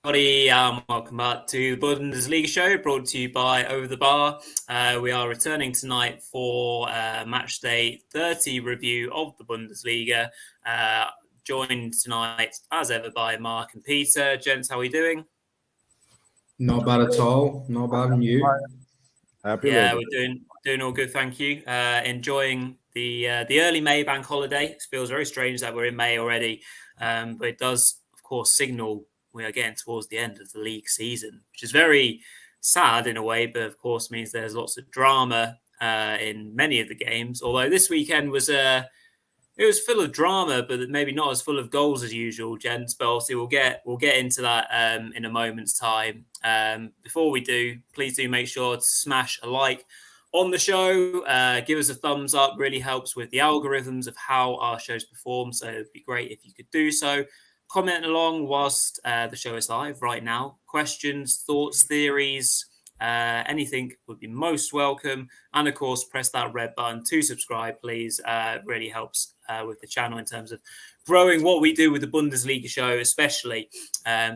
everybody, welcome back to the Bundesliga Show, brought to you by Over the Bar. We are returning tonight for Matchday 30 review of the Bundesliga. Joined tonight, as ever, by Mark and Peter. Gents, how are we doing? Not bad at all. Not bad, and you? Happy. Yeah, we're doing all good, thank you. Enjoying the early May bank holiday. It feels very strange that we're in May already, but it does, of course, signal we are getting towards the end of the league season, which is very sad in a way, but of course means there's lots of drama in many of the games. Although this weekend was it was full of drama, but maybe not as full of goals as usual, gents. But obviously we'll get into that in a moment's time. Before we do, please do make sure to smash a like on the show. Give us a thumbs up; really helps with the algorithms of how our shows perform. So it'd be great if you could do so. Comment along whilst the show is live right now. Questions, thoughts, theories, anything would be most welcome. And of course, press that red button to subscribe, please. It really helps with the channel in terms of growing what we do with the Bundesliga show, especially.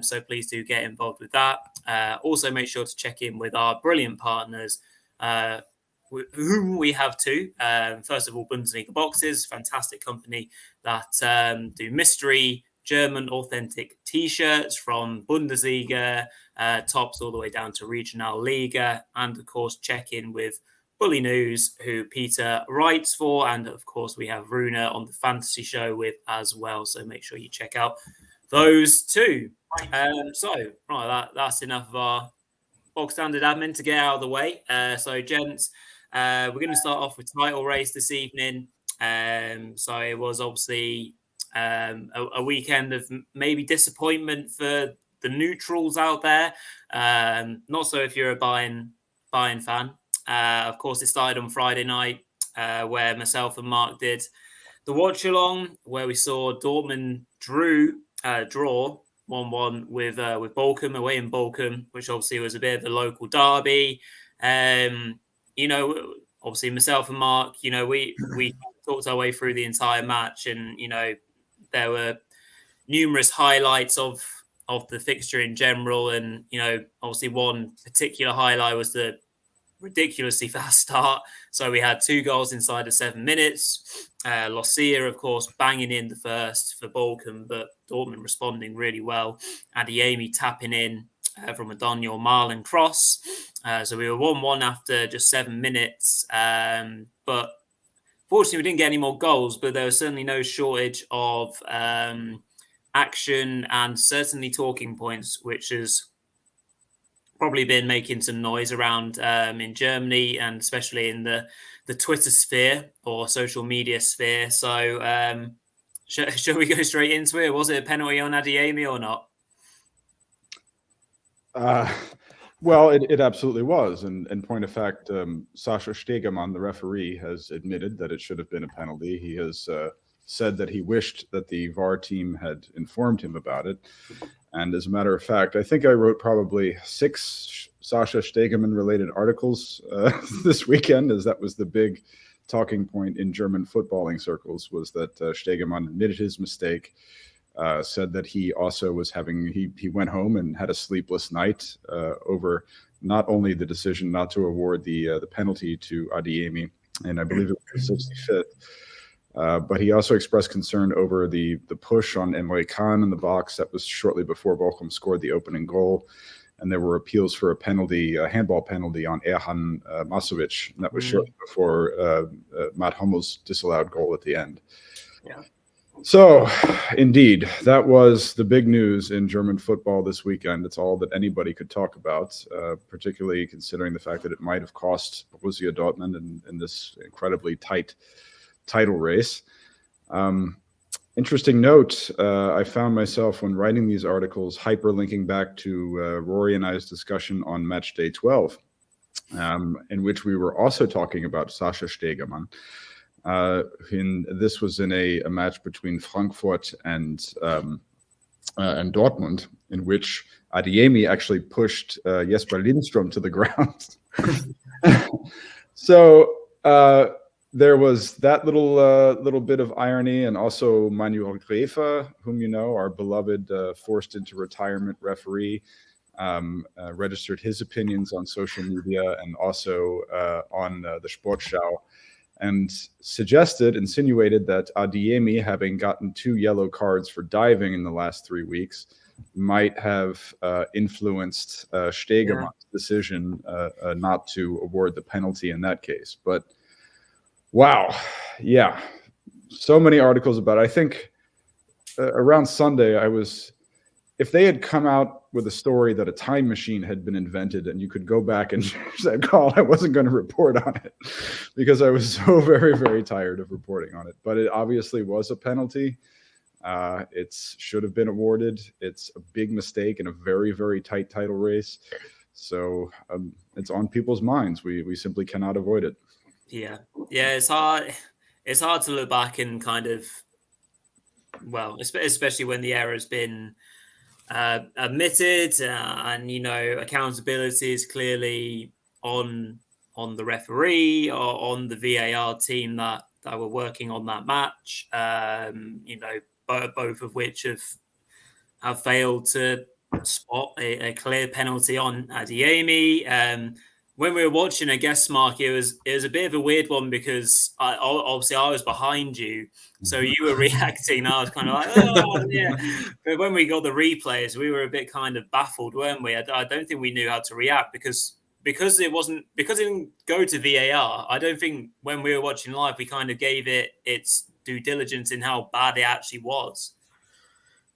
So please do get involved with that. Also, make sure to check in with our brilliant partners, whom we have two. First of all, Bundesliga Boxes, fantastic company that do mystery German authentic t-shirts from Bundesliga tops all the way down to Regional Liga, and of course check in with Bulinews, who Peter writes for, and of course we have Runa on the fantasy show with as well, so make sure you check out those two. That's enough of our bog standard admin to get out of the way. So gents, we're going to start off with title race this evening. So it was obviously a weekend of maybe disappointment for the neutrals out there. Not so if you're a Bayern fan. Of course, it started on Friday night, where myself and Mark did the watch along, where we saw Dortmund draw 1-1 with Bochum, away in Bochum, which obviously was a bit of a local derby. Obviously myself and Mark, we talked our way through the entire match, and there were numerous highlights of the fixture in general. And, obviously one particular highlight was the ridiculously fast start. So we had 2 goals inside of 7 minutes. Lucia, of course, banging in the first for Bochum, but Dortmund responding really well. Adeyemi tapping in from a Daniel Marlin cross. So we were 1-1 after just 7 minutes. But fortunately, we didn't get any more goals, but there was certainly no shortage of action and certainly talking points, which has probably been making some noise around in Germany, and especially in the Twitter sphere or social media sphere. So shall we go straight into it? Was it a penalty on Adeyemi or not? Well, it absolutely was. And in point of fact, Sascha Stegemann, the referee, has admitted that it should have been a penalty. He has said that he wished that the VAR team had informed him about it. And as a matter of fact, I think I wrote probably 6 Sascha Stegemann-related articles this weekend, as that was the big talking point in German footballing circles, was that Stegemann admitted his mistake. Said that he also was he went home and had a sleepless night over not only the decision not to award the penalty to Adeyemi, and I believe it was the 65th, but he also expressed concern over the push on Emre Can in the box. That was shortly before Bochum scored the opening goal, and there were appeals for a handball penalty on Erhan Masovic, and that was shortly before Matt Hummel's disallowed goal at the end. Yeah. So, indeed, that was the big news in German football this weekend. It's all that anybody could talk about, particularly considering the fact that it might have cost Borussia Dortmund in this incredibly tight title race. Interesting note, I found myself, when writing these articles, hyperlinking back to Rory and I's discussion on Matchday 12, in which we were also talking about Sascha Stegemann. This was in a match between Frankfurt and Dortmund, in which Adeyemi actually pushed Jesper Lindström to the ground. So there was that little bit of irony, and also Manuel Gräfe, whom you know, our beloved forced into retirement referee, registered his opinions on social media and also on the Sportschau, and insinuated that Adeyemi, having gotten 2 yellow cards for diving in the last 3 weeks, might have influenced Stegemann's decision not to award the penalty in that case. But wow, yeah, so many articles about it. I think around Sunday, if they had come out with a story that a time machine had been invented and you could go back and change that call, I wasn't going to report on it because I was so very, very tired of reporting on it. But it obviously was a penalty. It should have been awarded. It's a big mistake in a very, very tight title race. So it's on people's minds. We simply cannot avoid it. Yeah. It's hard. It's hard to look back and kind of, well, especially when the error has been admitted, and accountability is clearly on the referee or on the VAR team that were working on that match. Both of which have failed to spot a clear penalty on Adeyemi. When we were watching, I guess, Mark, it was a bit of a weird one because I was behind you, so you were reacting. And I was kind of like, oh yeah. But when we got the replays, we were a bit kind of baffled, weren't we? I don't think we knew how to react because it didn't go to VAR. I don't think when we were watching live, we kind of gave it its due diligence in how bad it actually was.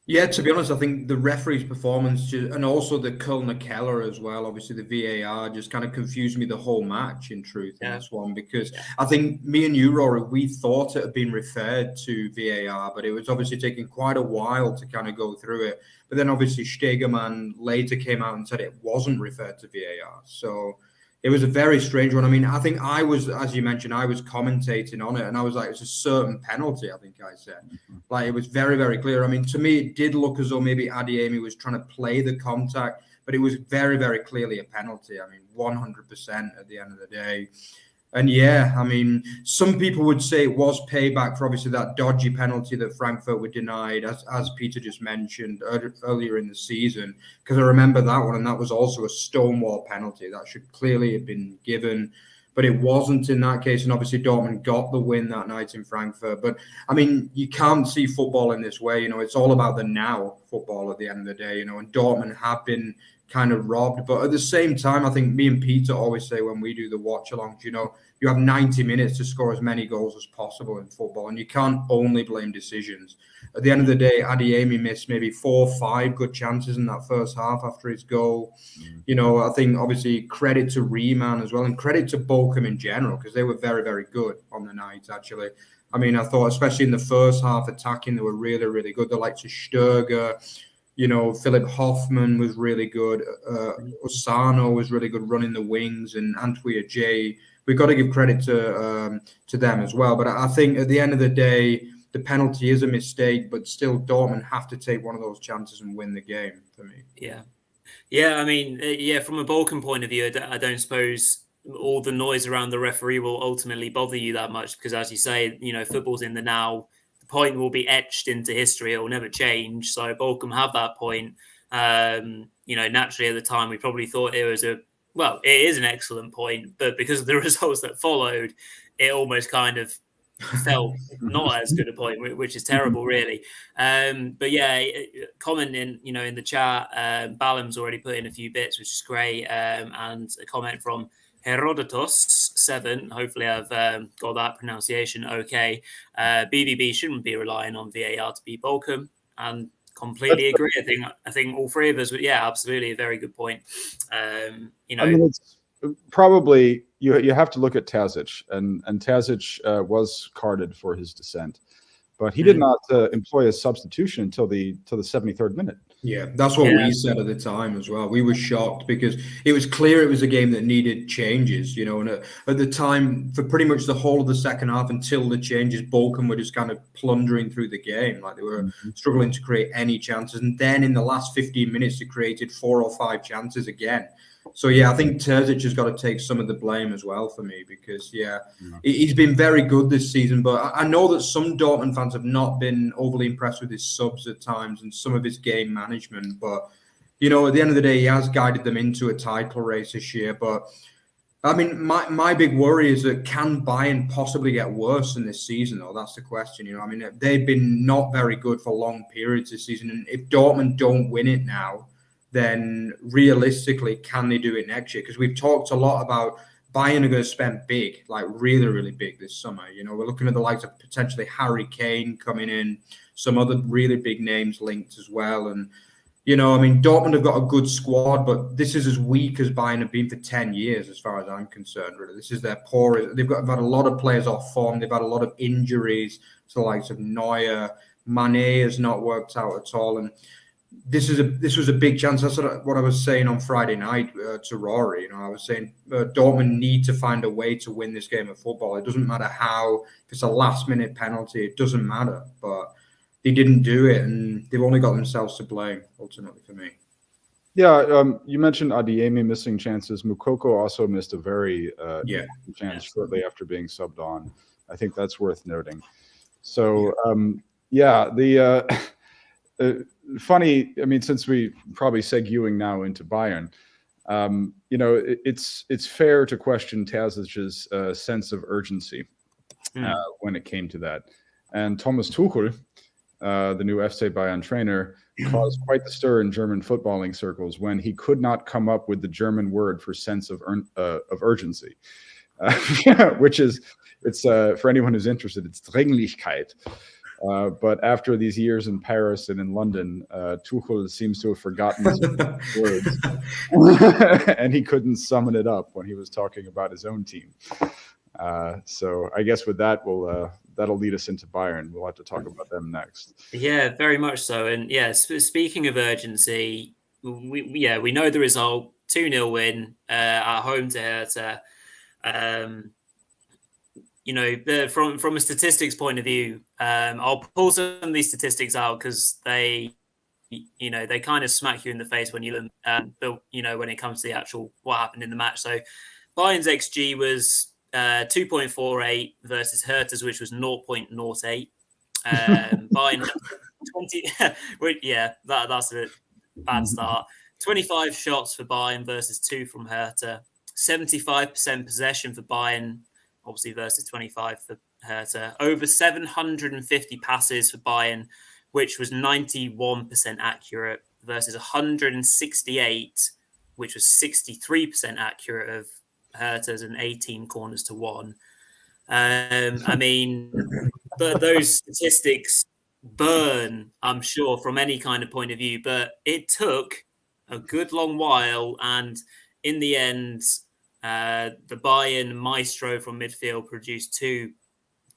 Yeah, to be honest, I think the referee's performance and also the Kölner Keller as well, obviously the VAR just kind of confused me the whole match in truth in this one, because I think me and you, Rory, we thought it had been referred to VAR, but it was obviously taking quite a while to kind of go through it. But then obviously Stegemann later came out and said it wasn't referred to VAR. So it was a very strange one. I mean, I think I was, as you mentioned, I was commentating on it and I was like, it's a certain penalty, I think I said. Like, it was very, very clear. I mean, to me, it did look as though maybe Adeyemi was trying to play the contact, but it was very, very clearly a penalty. I mean, 100% at the end of the day. And yeah, I mean, some people would say it was payback for obviously that dodgy penalty that Frankfurt were denied, as Peter just mentioned earlier in the season, because I remember that one, and that was also a stonewall penalty that should clearly have been given, but it wasn't in that case. And obviously Dortmund got the win that night in Frankfurt. But I mean, you can't see football in this way. It's all about the now football at the end of the day, and Dortmund have been kind of robbed. But at the same time, I think me and Peter always say when we do the watch alongs, you have 90 minutes to score as many goals as possible in football, and you can't only blame decisions. At the end of the day, Adeyemi missed maybe 4 or 5 good chances in that first half after his goal. I think obviously credit to Riemann as well, and credit to Bochum in general, because they were very, very good on the night, actually. I mean, I thought, especially in the first half attacking, they were really, really good. The likes of Sturger, Philipp Hoffmann was really good. Osano was really good running the wings, and Antwi Ajay. We've got to give credit to them as well. But I think at the end of the day, the penalty is a mistake, but still Dortmund have to take one of those chances and win the game for me. Yeah. I mean, from a Bochum point of view, I don't suppose all the noise around the referee will ultimately bother you that much because, as you say, football's in the now. The point will be etched into history. It will never change. So Bochum have that point. Naturally at the time, we probably thought it was it is an excellent point, but because of the results that followed, it almost kind of felt not as good a point, which is terrible, really. But yeah, commenting, in the chat, Balam's already put in a few bits, which is great, and a comment from Herodotus 7. Hopefully, I've got that pronunciation okay. BVB shouldn't be relying on VAR to beat Bochum, and completely agree. I think all three of us would. Yeah, absolutely, a very good point. I mean, it's probably you have to look at Terzic, and Terzic was carded for his dissent, but he did not employ a substitution until the 73rd minute. Yeah, that's what we said at the time as well. We were shocked because it was clear it was a game that needed changes, and at the time, for pretty much the whole of the second half until the changes, Bochum were just kind of plundering through the game. Like, they were struggling to create any chances. And then in the last 15 minutes, they created 4 or 5 chances again. So, yeah, I think Terzic has got to take some of the blame as well for me because, he's been very good this season. But I know that some Dortmund fans have not been overly impressed with his subs at times and some of his game management. But, at the end of the day, he has guided them into a title race this year. But, I mean, my big worry is that can Bayern possibly get worse in this season, though? That's the question. I mean, they've been not very good for long periods this season. And if Dortmund don't win it now, then realistically, can they do it next year? Because we've talked a lot about Bayern are going to spend big, like really, really big this summer. We're looking at the likes of potentially Harry Kane coming in, some other really big names linked as well. And, I mean, Dortmund have got a good squad, but this is as weak as Bayern have been for 10 years, as far as I'm concerned, really. This is their poorest. They've had a lot of players off form. They've had a lot of injuries to the likes of Neuer. Mané has not worked out at all. And this was a big chance. That's what I was saying on Friday night to Rory. I was saying Dortmund need to find a way to win this game of football. It doesn't matter how. If it's a last-minute penalty, it doesn't matter. But they didn't do it, and they've only got themselves to blame, ultimately, for me. Yeah, you mentioned Adeyemi missing chances. Moukoko also missed a very chance shortly after being subbed on. I think that's worth noting. So, funny, I mean, since we probably segueing now into Bayern, it's fair to question Terzic's sense of urgency when it came to that. And Thomas Tuchel, the new FC Bayern trainer, caused quite the stir in German footballing circles when he could not come up with the German word for sense of urgency, which is, it's for anyone who's interested, it's Dringlichkeit. But after these years in Paris and in London, Tuchel seems to have forgotten his words, and he couldn't summon it up when he was talking about his own team. So I guess with that, that'll lead us into Bayern. We'll have to talk about them next. Yeah, very much so. And speaking of urgency, we know the result: 2-0 win at home to Hertha. From a statistics point of view, I'll pull some of these statistics out because they kind of smack you in the face when you look. But when it comes to the actual what happened in the match, so Bayern's XG was 2.48 versus Hertha's, which was 0.08. Bayern 20. That's a bad start. 25 shots for Bayern versus 2 from Hertha. 75% possession for Bayern, obviously versus 25 for Hertha. Over 750 passes for Bayern, which was 91% accurate versus 168, which was 63% accurate of Hertha's and 18 corners to 1. I mean, those statistics burn, I'm sure, from any kind of point of view, but it took a good long while. And in the end, the Bayern maestro from midfield produced 2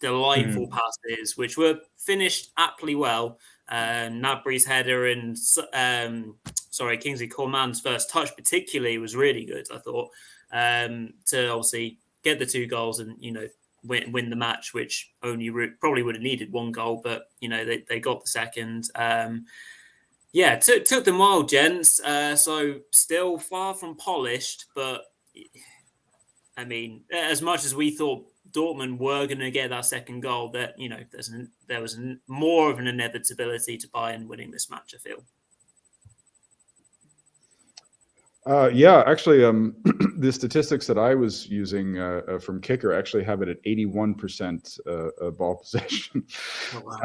delightful passes, which were finished aptly well. Gnabry's header and Kingsley Coman's first touch particularly was really good, I thought, to obviously get the 2 goals and, win the match, which only probably would have needed 1 goal, but, they got the second. Took them a while, gents. So still far from polished, but I mean, as much as we thought Dortmund were going to get that second goal, that there was more of an inevitability to Bayern winning this match, I feel. Actually, the statistics that I was using from Kicker actually have it at 81% ball possession. Oh, wow.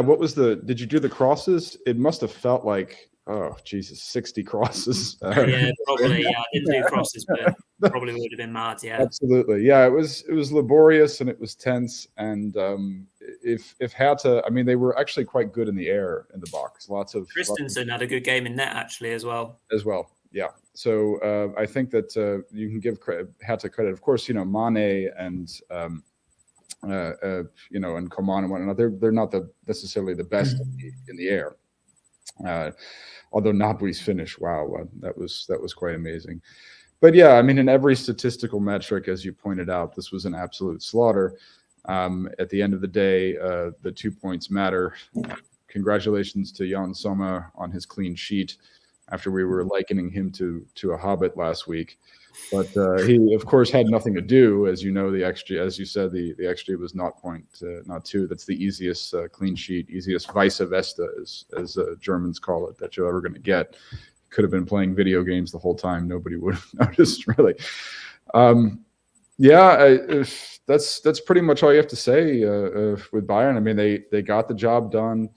What was did you do the crosses? It must have felt like, 60 crosses. Probably. I didn't do crosses, but probably would have been mad. Yeah, absolutely. Yeah, it was laborious and it was tense. And if Hertha, I mean, they were actually quite good in the air in the box. Christensen had a good game in net actually as well. Yeah. So I think that you can give Hertha credit. Of course, Mane and and Coman and whatnot. They're not necessarily the best in the air. Although Gnabry's finish, wow, that was quite amazing. But yeah, I mean, in every statistical metric, as you pointed out, this was an absolute slaughter. At the end of the day, the 2 points matter. Congratulations to Jan Sommer on his clean sheet. after we were likening him to a hobbit last week. But he, of course, had nothing to do. As you know, the XG, as you said, the XG was not 0.2. That's the easiest clean sheet, easiest vice versa, as Germans call it, that you're ever going to get. Could have been playing video games the whole time. Nobody would have noticed, really. That's pretty much all you have to say with Bayern. I mean, they got the job done.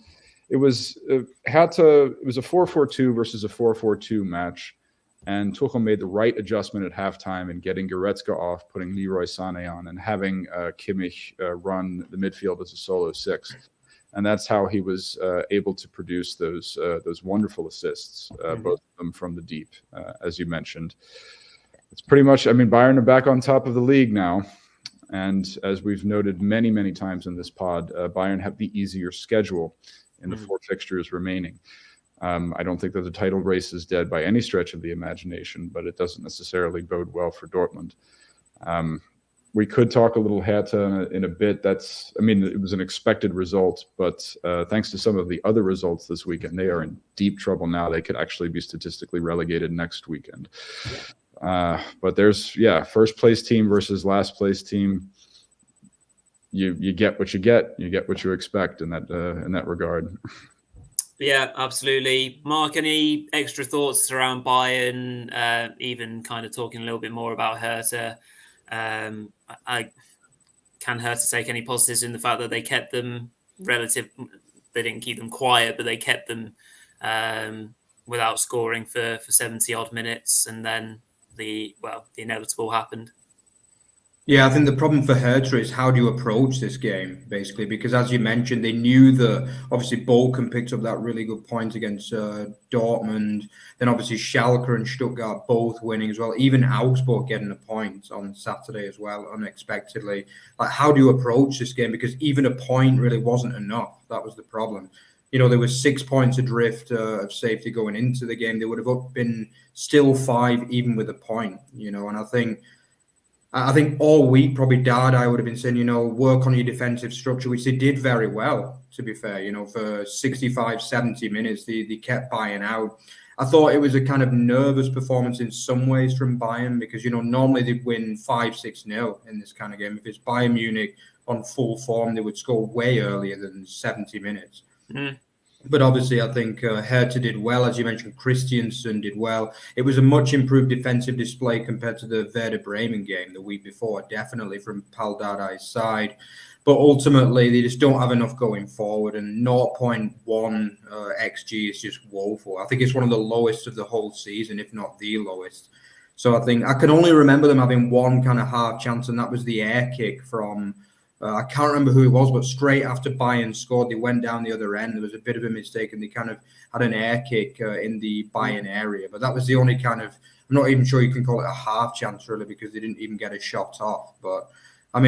It was hertha. It was a 4-4-2 versus a 4-4-2 match. And Tuchel made the right adjustment at halftime in getting Goretzka off, putting Leroy Sané on, and having Kimmich run the midfield as a solo six. And that's how he was able to produce those wonderful assists, both of them from the deep, as you mentioned. It's pretty much, I mean, Bayern are back on top of the league now. And as we've noted many, many times in this pod, Bayern have the easier schedule in the 4 fixtures remaining. I don't think that the title race is dead by any stretch of the imagination, but it doesn't necessarily bode well for Dortmund. We could talk a little hertha in a bit. It was an expected result, but thanks to some of the other results this weekend, they are in deep trouble now. They could actually be statistically relegated next weekend. But there's, first place team versus last place team. You get what you get. You get what you expect in that regard. Yeah, absolutely. Mark, any extra thoughts around Bayern, even kind of talking a little bit more about Hertha? I can Hertha take any positives in the fact that they kept them they didn't keep them quiet, but they kept them without scoring for 70 odd minutes, and then the inevitable happened. Yeah, I think the problem for Hertha is how do you approach this game, basically, because as you mentioned, they knew that obviously Bochum picked up that really good point against Dortmund. Then obviously Schalke and Stuttgart both winning as well. Even Augsburg getting a point on Saturday as well, unexpectedly. Like, how do you approach this game? Because even a point really wasn't enough. That was the problem. There was 6 points adrift of safety going into the game. They would have been still 5 even with a point, and I think all week, probably Dardai would have been saying, work on your defensive structure, which they did very well, to be fair. For 65, 70 minutes, they kept Bayern out. I thought it was a kind of nervous performance in some ways from Bayern because, normally they'd win 5-6-0 in this kind of game. If it's Bayern Munich on full form, they would score way earlier than 70 minutes. But obviously, I think Hertha did well. As you mentioned, Christiansen did well. It was a much improved defensive display compared to the Werder Bremen game the week before, definitely from Pal Dardai's side. But ultimately, they just don't have enough going forward. And 0.1 XG is just woeful. I think it's one of the lowest of the whole season, if not the lowest. So I think I can only remember them having one kind of half chance, and that was the air kick from... I can't remember who it was, but straight after Bayern scored, they went down the other end. There was a bit of a mistake, and they kind of had an air kick in the Bayern area. But that was the only kind of, I'm not even sure you can call it a half chance, really, because they didn't even get a shot off. But, I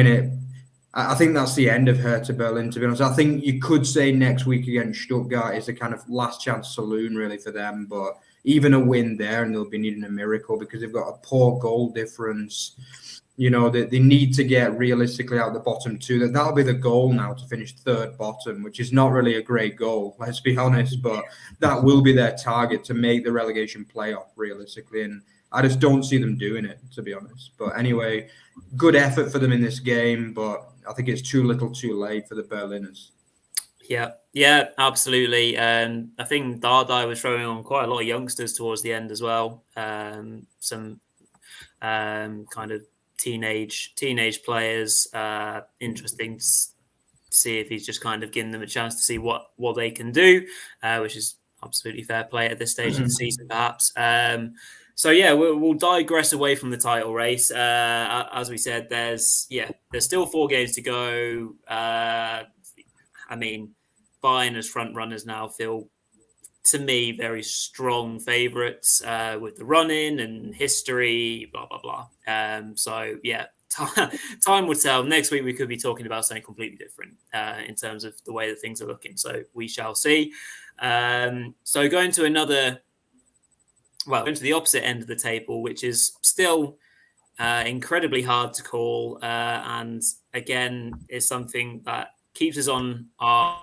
think that's the end of Hertha Berlin, to be honest. I think you could say next week against Stuttgart is a kind of last chance saloon, really, for them. But even a win there, and they'll be needing a miracle because they've got a poor goal difference. They need to get realistically out the bottom 2. That'll be the goal now, to finish third bottom, which is not really a great goal, let's be honest, but that will be their target to make the relegation playoff realistically. And I just don't see them doing it, to be honest. But anyway, good effort for them in this game, but I think it's too little too late for the Berliners. Yeah, absolutely. And I think Dardai was throwing on quite a lot of youngsters towards the end as well. Some kind of teenage players. Interesting to see if he's just kind of giving them a chance to see what they can do, which is absolutely fair play at this stage of the season, perhaps. We'll digress away from the title race. As we said, there's still 4 games to go. Bayern as front runners now feel, to me, very strong favourites with the run-in and history, blah, blah, blah. Time will tell. Next week, we could be talking about something completely different in terms of the way that things are looking. So we shall see. Going to the opposite end of the table, which is still incredibly hard to call. And again, is something that keeps us on our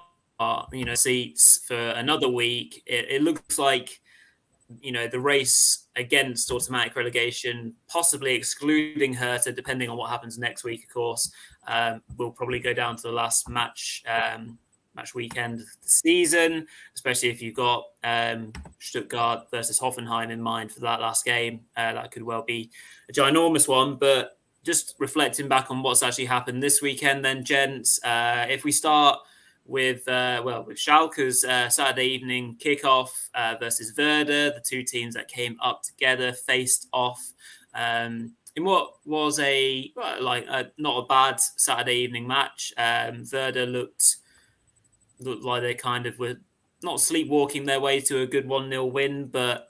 seats for another week. It looks like the race against automatic relegation, possibly excluding Hertha, depending on what happens next week, of course, will probably go down to the last match weekend of the season, especially if you've got Stuttgart versus Hoffenheim in mind for that last game. That could well be a ginormous one. But just reflecting back on what's actually happened this weekend then, gents, if we start with Schalke's Saturday evening kickoff versus Werder, the two teams that came up together faced off in what was not a bad Saturday evening match. Werder looked like they kind of were not sleepwalking their way to a good 1-0 win, but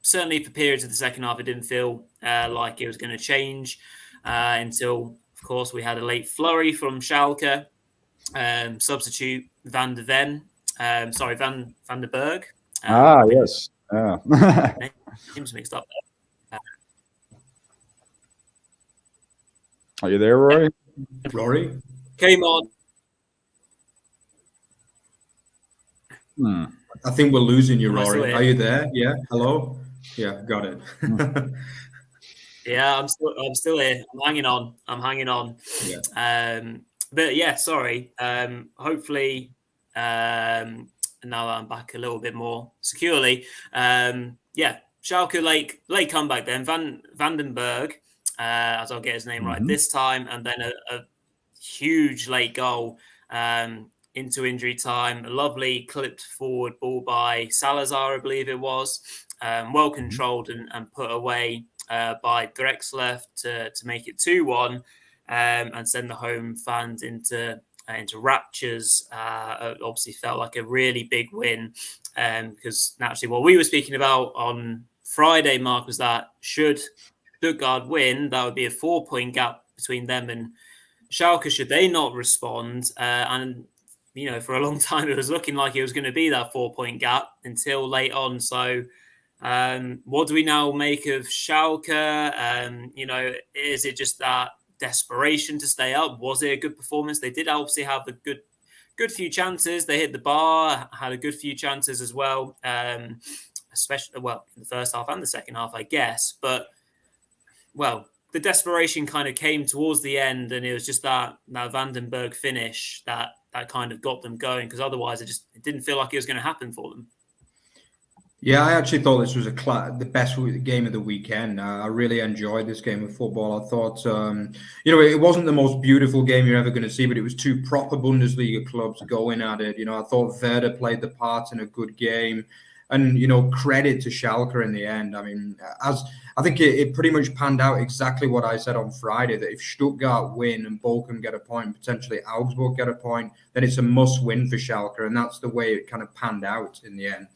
certainly for periods of the second half, it didn't feel like it was going to change until, of course, we had a late flurry from Schalke. Substitute Van der Berg. Yes. Names mixed up there. Are you there, Rory? Rory? Came on. I think we're losing you, Am I still Rory. here? Are you there? Yeah. Hello? Yeah, got it. Yeah, I'm still here. I'm hanging on. Yeah. But yeah, sorry. Hopefully, now that I'm back a little bit more securely. Schalke late comeback then. Van den Berg, as I'll get his name right this time, and then a huge late goal into injury time. A lovely clipped forward ball by Salazar, I believe it was. Well controlled and put away by Drexler to make it 2-1. And send the home fans into raptures. Obviously felt like a really big win because naturally what we were speaking about on Friday, Mark, was that should Stuttgart win, that would be a 4-point gap between them and Schalke should they not respond. And, for a long time it was looking like it was going to be that 4-point gap until late on. So what do we now make of Schalke? Is it just that desperation to stay up? Was it a good performance? They did obviously have a good few chances. They hit the bar, had a good few chances as well, especially in the first half and the second half, I guess. But the desperation kind of came towards the end, and it was just that Van den Berg finish that kind of got them going, because otherwise it didn't feel like it was going to happen for them. Yeah, I actually thought this was the best game of the weekend. I really enjoyed this game of football. I thought, it wasn't the most beautiful game you're ever going to see, but it was two proper Bundesliga clubs going at it. I thought Werder played the part in a good game. And, credit to Schalke in the end. I mean, as I think it pretty much panned out exactly what I said on Friday, that if Stuttgart win and Bochum get a point, potentially Augsburg get a point, then it's a must win for Schalke. And that's the way it kind of panned out in the end.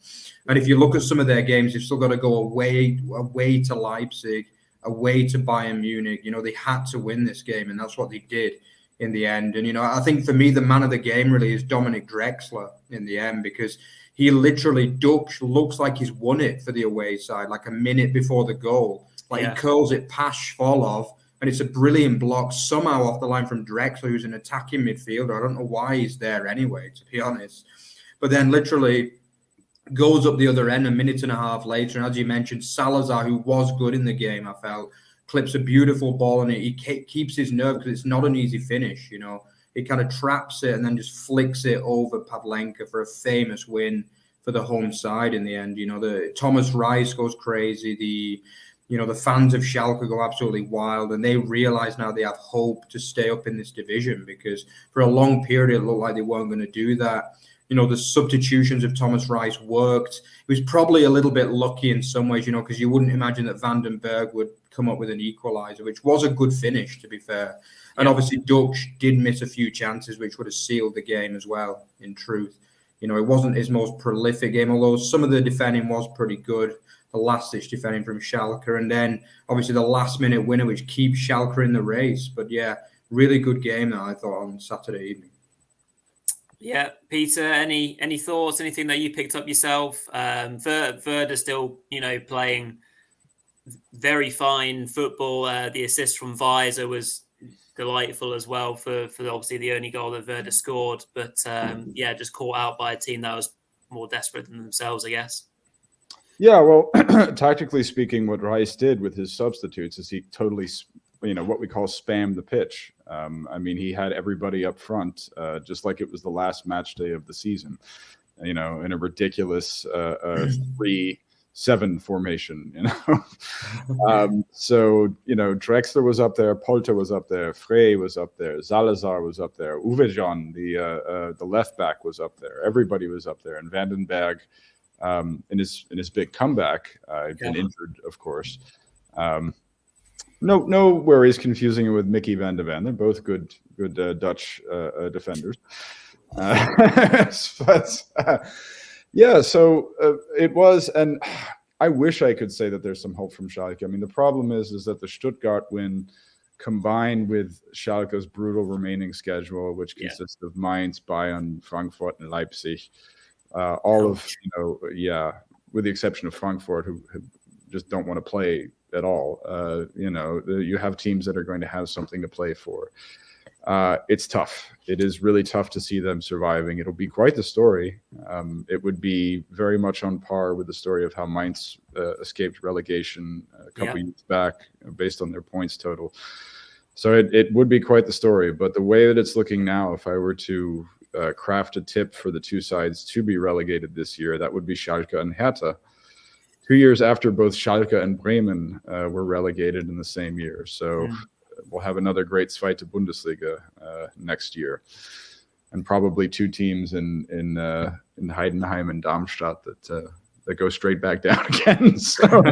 And if you look at some of their games, they've still got to go away to Leipzig, away to Bayern Munich. They had to win this game, and that's what they did in the end. And, I think for me, the man of the game really is Dominic Drexler in the end, because he literally looks like he's won it for the away side, like a minute before the goal. He curls it past Svolov, and it's a brilliant block somehow off the line from Drexler, who's an attacking midfielder. I don't know why he's there anyway, to be honest. But then literally goes up the other end a minute and a half later. And as you mentioned, Salazar, who was good in the game, I felt, clips a beautiful ball, and he keeps his nerve because it's not an easy finish, He kind of traps it and then just flicks it over Pavlenka for a famous win for the home side in the end. The Thomas Rice goes crazy. The fans of Schalke go absolutely wild, and they realize now they have hope to stay up in this division, because for a long period it looked like they weren't going to do that. The substitutions of Thomas Rice worked. It was probably a little bit lucky in some ways, because you wouldn't imagine that Van den Berg would come up with an equaliser, which was a good finish, to be fair. And obviously Dutch did miss a few chances, which would have sealed the game as well, in truth. It wasn't his most prolific game, although some of the defending was pretty good. The last-ditch defending from Schalke. And then, obviously, the last-minute winner, which keeps Schalke in the race. But, yeah, really good game, I thought, on Saturday evening. Yeah, Peter, any thoughts, anything that you picked up yourself? Werder still, playing very fine football. The assist from Weiser was delightful as well for obviously the only goal that Werder scored. But just caught out by a team that was more desperate than themselves, I guess. Yeah, well, tactically speaking, what Rice did with his substitutes is he totally, what we call spam the pitch. I mean, he had everybody up front, just like it was the last match day of the season, in a ridiculous 3-7 formation, so, Drexler was up there, Polter was up there, Frey was up there, Salazar was up there, Uwejan, the left back, was up there. Everybody was up there, and Vandenberg, in his big comeback, been injured, of course. No worries confusing it with Mickey van de Ven. They're both good Dutch defenders. So it was, and I wish I could say that there's some hope from Schalke. I mean, the problem is that the Stuttgart win, combined with Schalke's brutal remaining schedule, which consists of Mainz, Bayern, Frankfurt, and Leipzig, with the exception of Frankfurt, who just don't want to play at all. You have teams that are going to have something to play for. It's tough. It is really tough to see them surviving. It'll be quite the story. It would be very much on par with the story of how Mainz escaped relegation a couple years back based on their points total. So it would be quite the story. But the way that it's looking now, if I were to craft a tip for the two sides to be relegated this year, that would be Schalke and Hertha. 2 years after both Schalke and Bremen were relegated in the same year. So we'll have another great fight to Bundesliga next year, and probably two teams in Heidenheim and Darmstadt that go straight back down again. So.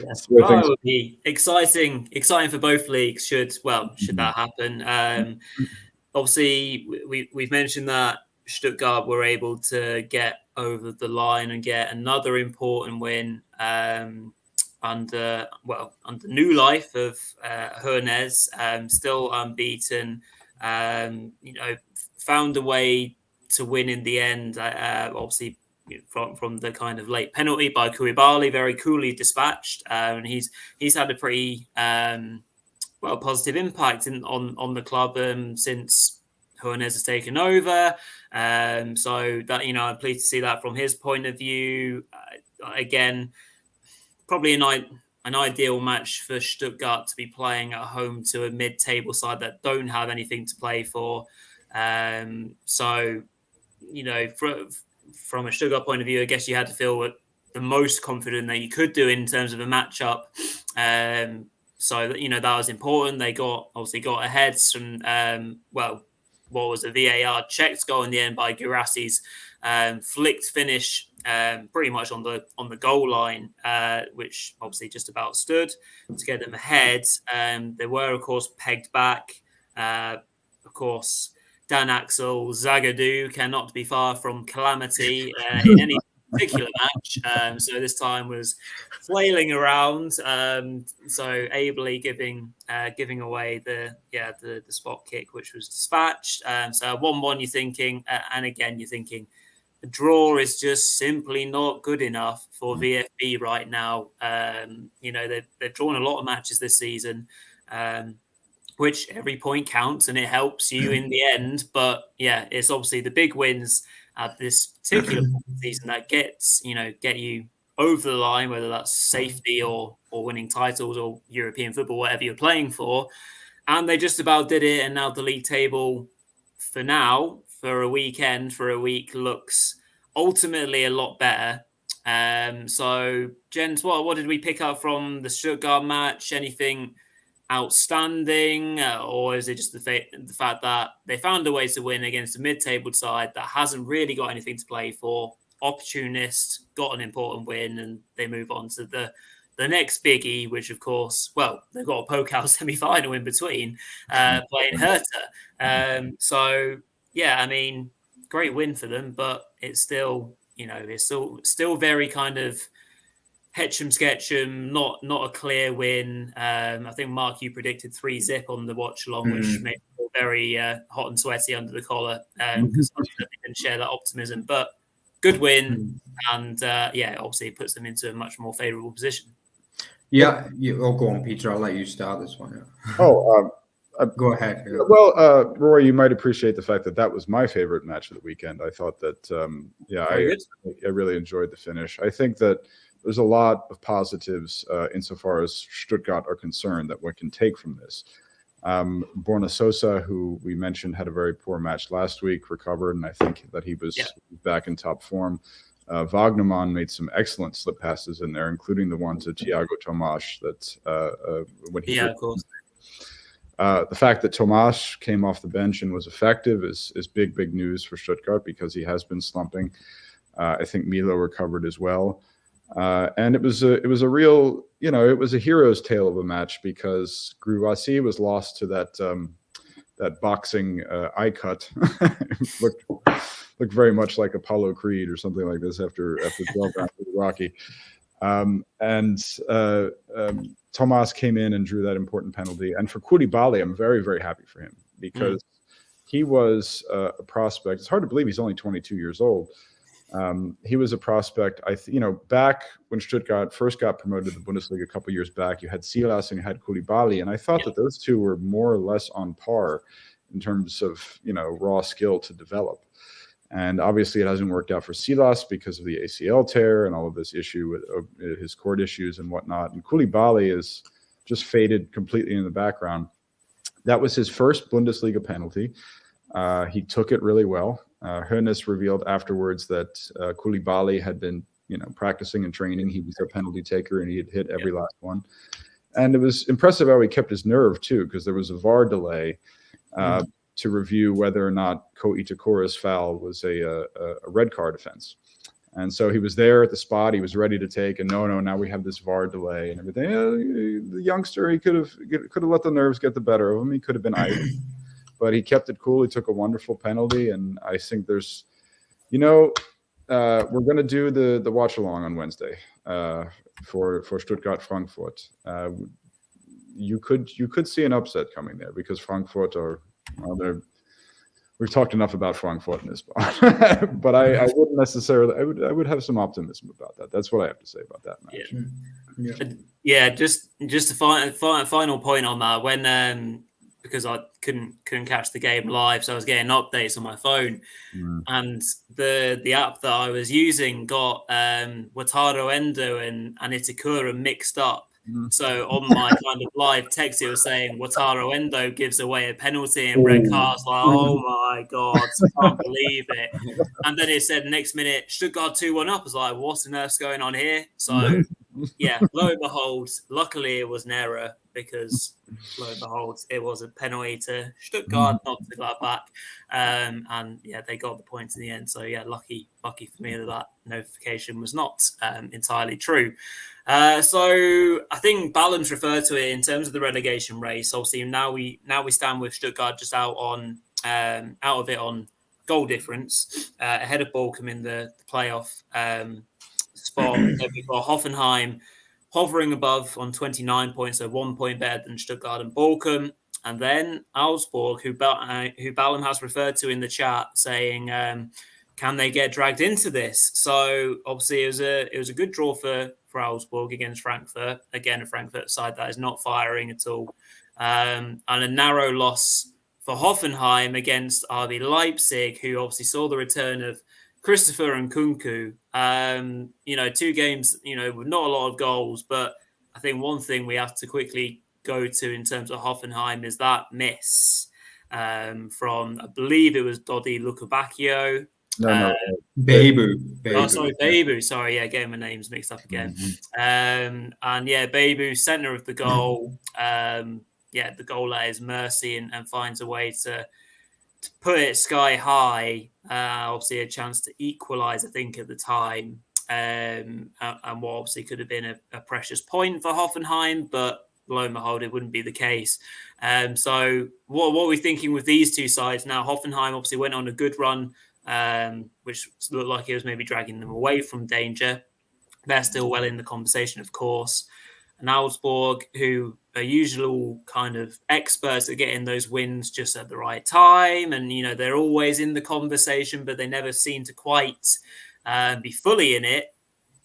Yes, it would be exciting for both leagues. Should that happen? Obviously, we've mentioned that Stuttgart were able to get over the line and get another important win under new life of Hernes, still unbeaten. Found a way to win in the end. Obviously, from the kind of late penalty by Koulibaly, very coolly dispatched, and he's had a pretty positive impact on the club since Hernes has taken over. So that I'm pleased to see that from his point of view. Again, probably an ideal match for Stuttgart to be playing at home to a mid-table side that don't have anything to play for. From a Stuttgart point of view, I guess you had to feel the most confident that you could do in terms of a matchup. So that was important. They got ahead from what was a VAR checked goal in the end by Guirassi's flicked finish, pretty much on the goal line, which obviously just about stood to get them ahead. They were, of course, pegged back. Of course, Dan Axel Zagadou cannot be far from calamity in any particular match. So this time was flailing around, so ably giving away the spot kick, which was dispatched. So 1-1, you're thinking, and again you're thinking, the draw is just simply not good enough for VfB right now. They've drawn a lot of matches this season, which every point counts and it helps you in the end. But yeah, it's obviously the big wins at this particular season that get you over the line, whether that's safety or winning titles or European football, whatever you're playing for. And they just about did it. And now the league table for a week looks ultimately a lot better. So Jens, what did we pick up from the Stuttgart match? Anything outstanding, or is it just the fact that they found a way to win against a mid-table side that hasn't really got anything to play for? Opportunist, got an important win, and they move on to the next biggie, which of course, they've got a Pokal semi-final in between, playing Hertha. So yeah, I mean, great win for them, but it's still very kind of Hetcham-sketchum, not a clear win. I think, Mark, you predicted 3-0 on the watch along, which made me very hot and sweaty under the collar, because I didn't share that optimism. But good win, and obviously it puts them into a much more favourable position. Yeah, go on, Peter. I'll let you start this one. Yeah. Go ahead. Yeah. Well, Rory, you might appreciate the fact that was my favorite match of the weekend. I thought that, I really enjoyed the finish. I think that there's a lot of positives insofar as Stuttgart are concerned that one can take from this. Borna Sosa, who we mentioned had a very poor match last week, recovered, and I think that he was back in top form. Wagnermann made some excellent slip passes in there, including the one to Thiago Tomas that when he of course. The fact that Tomas came off the bench and was effective is big news for Stuttgart because he has been slumping. I think Milo recovered as well. And it was a real, it was a hero's tale of a match because Gruvasi was lost to that boxing eye cut. looked very much like Apollo Creed or something like this after 12 rounds with Rocky. Tomas came in and drew that important penalty. And for Koulibaly, I'm very, very happy for him because he was a prospect. It's hard to believe he's only 22 years old. He was a prospect. Back when Stuttgart first got promoted to the Bundesliga a couple of years back, you had Silas and you had Koulibaly, and I thought that those two were more or less on par in terms of raw skill to develop. And obviously, it hasn't worked out for Silas because of the ACL tear and all of this issue with his court issues and whatnot. And Koulibaly is just faded completely in the background. That was his first Bundesliga penalty. He took it really well. Hoeneß revealed afterwards that Koulibaly had been, practicing and training. He was their penalty taker, and he had hit every last one. And it was impressive how he kept his nerve too, because there was a VAR delay to review whether or not Ko Itakura's foul was a red card offense. And so he was there at the spot. He was ready to take, and no, now we have this VAR delay and everything. The youngster, he could have let the nerves get the better of him. He could have been irate. But he kept it cool. He took a wonderful penalty, and I think there's, we're going to do the watch along on Wednesday for Stuttgart Frankfurt. You could see an upset coming there because Frankfurt we've talked enough about Frankfurt in this spot, but I wouldn't necessarily. I would have some optimism about that. That's what I have to say about that match. Yeah. Just a final point on that when. Because I couldn't catch the game live, so I was getting updates on my phone, and the app that I was using got Wataru Endo and Itakura mixed up. So on my kind of live text, it was saying Wataru Endo gives away a penalty and red cards. Like, oh my god, I can't believe it. And then it said next minute Stuttgart 2-1 up. I was like, what on earth's going on here? So yeah, lo and behold, luckily it was an error because lo and behold, it was a penalty to Stuttgart, not to Gladbach. And yeah, they got the points in the end. So yeah, lucky for me that notification was not entirely true. So I think Balance referred to it in terms of the relegation race. Obviously, now we stand with Stuttgart just out of it on goal difference, ahead of Bochum in the playoff spot. We've got Hoffenheim hovering above on 29 points, so 1 point better than Stuttgart and Bochum. And then Augsburg, who Balam has referred to in the chat, saying, can they get dragged into this? So obviously it was a good draw for Augsburg against Frankfurt. Again, a Frankfurt side that is not firing at all. And a narrow loss for Hoffenheim against RB Leipzig, who obviously saw the return of Christopher and Kunku. 2 games, with not a lot of goals, but I think one thing we have to quickly go to in terms of Hoffenheim is that miss from, I believe it was Dodi Lukabakio. Bebu. Oh, sorry, Bebu. Sorry, yeah, getting my names mixed up again. And yeah, Bebu, centre of the goal. The goal at his mercy and finds a way to put it sky high. Obviously, a chance to equalise, I think, at the time. And what obviously could have been a precious point for Hoffenheim, but lo and behold, it wouldn't be the case. So what are we thinking with these two sides now? Hoffenheim obviously went on a good run, which looked like it was maybe dragging them away from danger. They're still well in the conversation, of course. And Augsburg, who are usual kind of experts at getting those wins just at the right time. And, they're always in the conversation, but they never seem to quite be fully in it,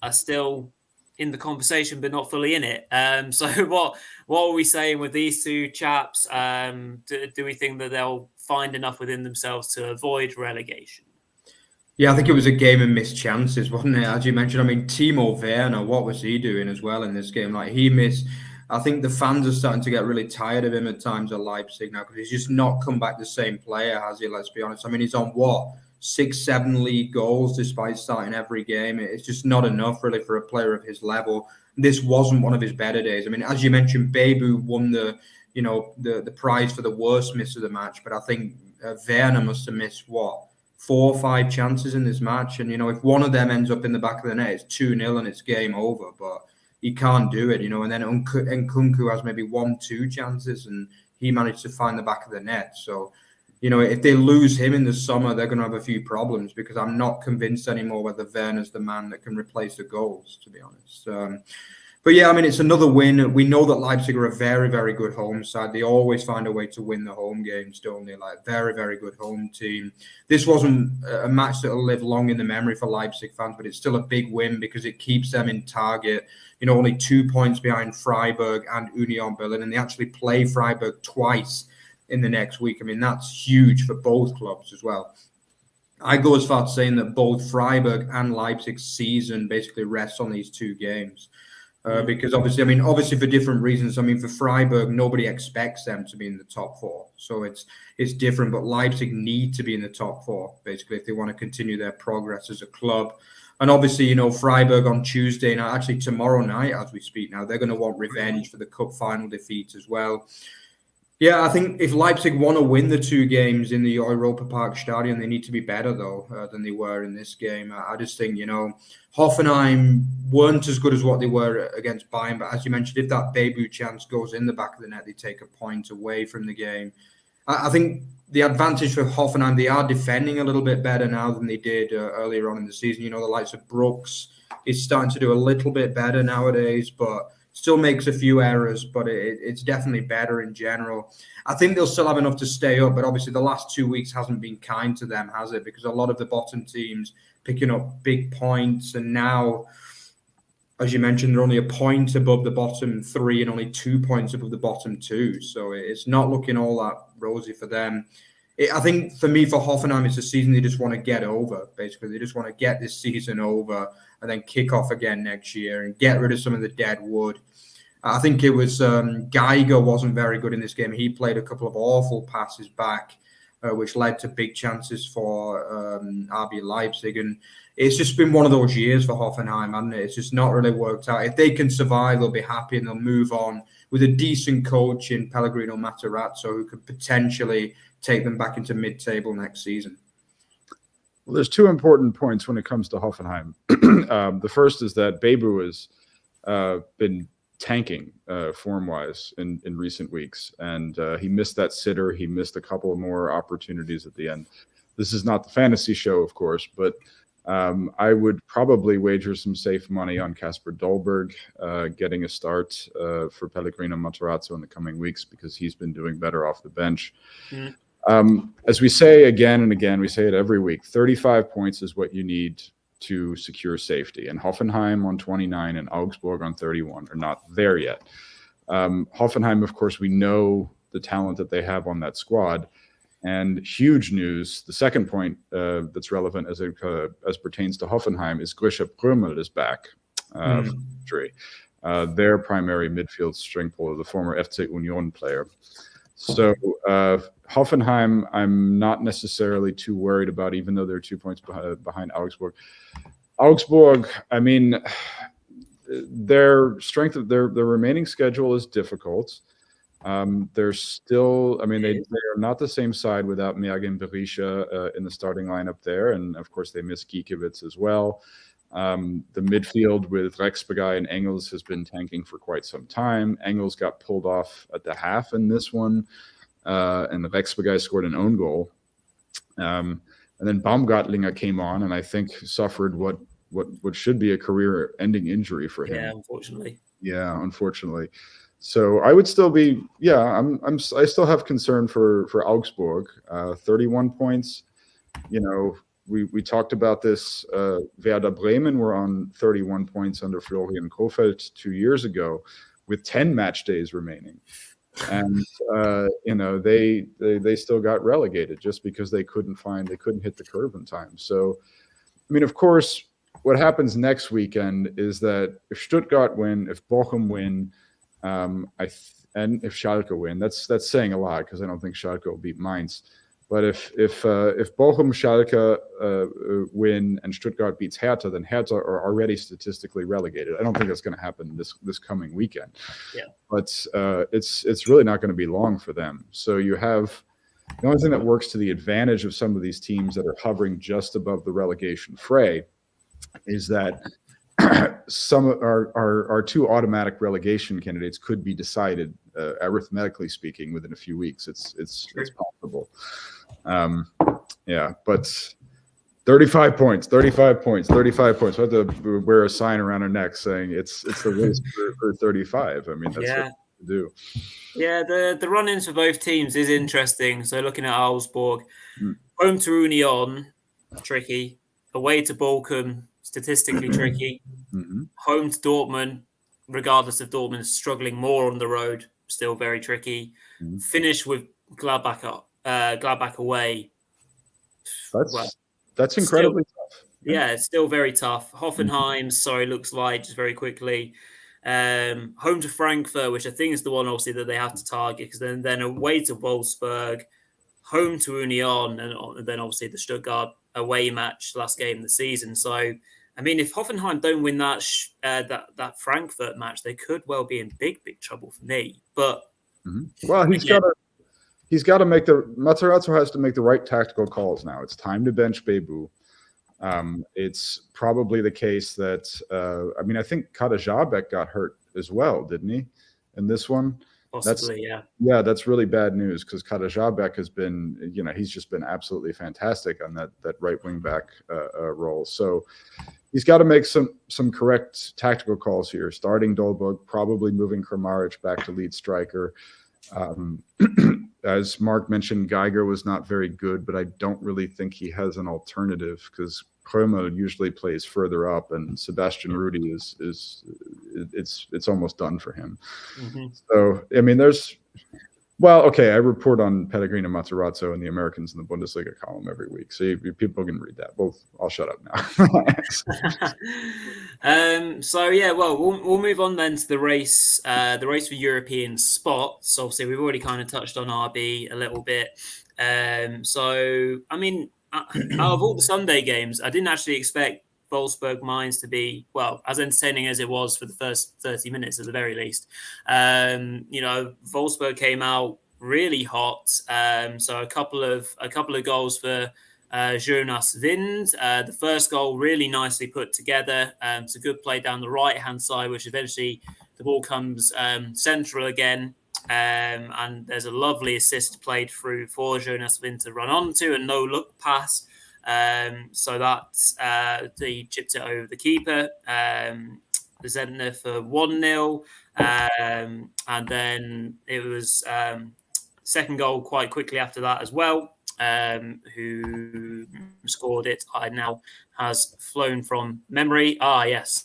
are still in the conversation, but not fully in it. So what are we saying with these two chaps? Do we think that they'll find enough within themselves to avoid relegation? Yeah, I think it was a game of missed chances, wasn't it? As you mentioned, I mean, Timo Werner, what was he doing as well in this game? Like, he missed. I think the fans are starting to get really tired of him at times at Leipzig now, because he's just not come back the same player, has he? Let's be honest. I mean, he's on what? 6-7 league goals despite starting every game. It's just not enough really for a player of his level. This wasn't one of his better days. I mean, as you mentioned, Bebu won the prize for the worst miss of the match, but I think Werner must have missed 4 or 5 chances in this match, and if one of them ends up in the back of the net, it's 2-0 and it's game over. But he can't do it, and then Nkunku has maybe 1-2 chances, and he managed to find the back of the net. So, if they lose him in the summer, they're going to have a few problems, because I'm not convinced anymore whether Werner's the man that can replace the goals, to be honest. But yeah, I mean, it's another win. We know that Leipzig are a very, very good home side. They always find a way to win the home games, don't they? Like, very, very good home team. This wasn't a match that will live long in the memory for Leipzig fans, but it's still a big win because it keeps them in target. Only 2 points behind Freiburg and Union Berlin, and they actually play Freiburg twice in the next week. I mean, that's huge for both clubs as well. I go as far as saying that both Freiburg and Leipzig's season basically rests on these 2 games. Because obviously for different reasons. I mean, for Freiburg, nobody expects them to be in the top 4. So it's different, but Leipzig need to be in the top 4, basically, if they want to continue their progress as a club. And obviously, Freiburg on Tuesday night, actually tomorrow night as we speak now, they're going to want revenge for the cup final defeat as well. Yeah, I think if Leipzig want to win the 2 games in the Europa Park Stadion, they need to be better, though, than they were in this game. I just think, Hoffenheim weren't as good as what they were against Bayern. But as you mentioned, if that Bebu chance goes in the back of the net, they take a point away from the game. I think the advantage for Hoffenheim, they are defending a little bit better now than they did earlier on in the season. The likes of Brooks is starting to do a little bit better nowadays, but still makes a few errors, but it's definitely better in general. I think they'll still have enough to stay up, but obviously the last 2 weeks hasn't been kind to them, has it? Because a lot of the bottom teams picking up big points, and now, as you mentioned, they're only a point above the bottom 3 and only 2 points above the bottom 2. So it's not looking all that rosy for them. I think for me, for Hoffenheim, it's a season they just want to get over. Basically, they just want to get this season over and then kick off again next year and get rid of some of the dead wood. I think it was Geiger wasn't very good in this game. He played a couple of awful passes back, which led to big chances for RB Leipzig. And it's just been one of those years for Hoffenheim, hasn't it? It's just not really worked out. If they can survive, they'll be happy and they'll move on with a decent coach in Pellegrino Matarazzo, who could potentially take them back into mid-table next season. Well, there's 2 important points when it comes to Hoffenheim. The first is that Bebu has been tanking form-wise in recent weeks, and he missed that sitter. He missed a couple of more opportunities at the end. This is not the fantasy show, of course, but I would probably wager some safe money on Kasper Dolberg getting a start for Pellegrino Matarazzo in the coming weeks, because he's been doing better off the bench. As we say again and again, we say it every week, 35 points is what you need to secure safety. And Hoffenheim on 29 and Augsburg on 31 are not there yet. Hoffenheim, of course, we know the talent that they have on that squad. And huge news, the second point that's relevant as pertains to Hoffenheim is Grisha Prömel is back from injury. Their primary midfield string puller, the former FC Union player. So Hoffenheim, I'm not necessarily too worried about, even though they're 2 points behind Augsburg. Augsburg, I mean, their strength of their remaining schedule is difficult. They're still, I mean, they are not the same side without Mergen Berisha in the starting lineup there. And of course, they miss Gikiewicz as well. The midfield with Rexbegai and Engels has been tanking for quite some time. Engels got pulled off at the half in this one, and the Rexbegai scored an own goal. And then Baumgartlinger came on, and I think suffered what should be a career-ending injury for him. Yeah, unfortunately. So I would still be, I still have concern for Augsburg. 31 points, we talked about this. Werder Bremen were on 31 points under Florian Kohfeldt 2 years ago, with 10 match days remaining, and they still got relegated just because they couldn't hit the curve in time. So, I mean, of course, what happens next weekend is that if Stuttgart win, if Bochum win, and if Schalke win, that's saying a lot because I don't think Schalke will beat Mainz. But if Bochum, Schalke win and Stuttgart beats Hertha, then Hertha are already statistically relegated. I don't think that's going to happen this coming weekend. Yeah. But it's really not going to be long for them. So you have the only thing that works to the advantage of some of these teams that are hovering just above the relegation fray is that some our two automatic relegation candidates could be decided arithmetically speaking within a few weeks. It's possible. But 35 points. We have to wear a sign around our neck saying it's the race for 35. I mean, that's what to do. Yeah, the run-ins for both teams is interesting. So looking at Wolfsburg, home to Union, tricky. Away to Bochum, statistically tricky. Mm-hmm. Home to Dortmund, regardless of Dortmund struggling more on the road, still very tricky. Mm-hmm. Finish with Gladbach away. That's incredibly tough. Yeah, it's still very tough. Hoffenheim, looks like just very quickly. Home to Frankfurt, which I think is the one obviously that they have to target, because then away to Wolfsburg, home to Union, and then obviously the Stuttgart away match, last game of the season. So, I mean, if Hoffenheim don't win that Frankfurt match, they could well be in big trouble for me. But well, he's got to make Matarazzo has to make the right tactical calls now. It's time to bench Bebu. It's probably the case that I think Kadajabek got hurt as well, didn't he? In this one, possibly, yeah. That's really bad news because Kadajabek has been, he's just been absolutely fantastic on that right wing back role. So he's got to make some correct tactical calls here. Starting Dolberg, probably moving Kramaric back to lead striker. As Mark mentioned, Geiger was not very good, but I don't really think he has an alternative because Krömel usually plays further up, and Sebastian Rudy it's almost done for him. Mm-hmm. So I mean, I report on Pellegrino Matarazzo and the Americans in the Bundesliga column every week, so people can read that. I'll shut up now. We'll move on then to the race for European spots. Obviously, we've already kind of touched on RB a little bit. I mean, out of all the Sunday games, I didn't actually expect Wolfsburg Mainz to be, as entertaining as it was for the first 30 minutes at the very least. Wolfsburg came out really hot. So a couple of goals for Jonas Wind. The first goal really nicely put together. It's a good play down the right-hand side, which eventually the ball comes central again. And there's a lovely assist played through for Jonas Wind to run onto, a no-look pass. So that he chipped it over the keeper. The Zentner for 1-0. And then it was second goal quite quickly after that as well. Who scored it, I now has flown from memory. Yes.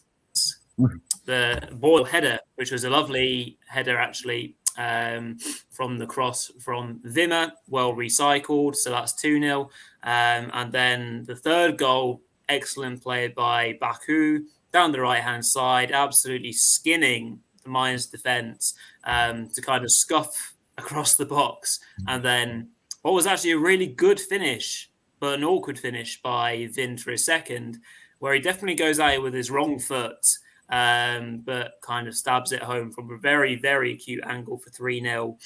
The Boyle header, which was a lovely header actually, from the cross from Wimmer, well recycled. So that's 2-0. And then the third goal, excellent play by Baku down the right-hand side, absolutely skinning the Mainz defence to kind of scuff across the box. And then what was actually a really good finish, but an awkward finish by Wind for a second, where he definitely goes at it with his wrong foot, but kind of stabs it home from a very, very acute angle for 3-0.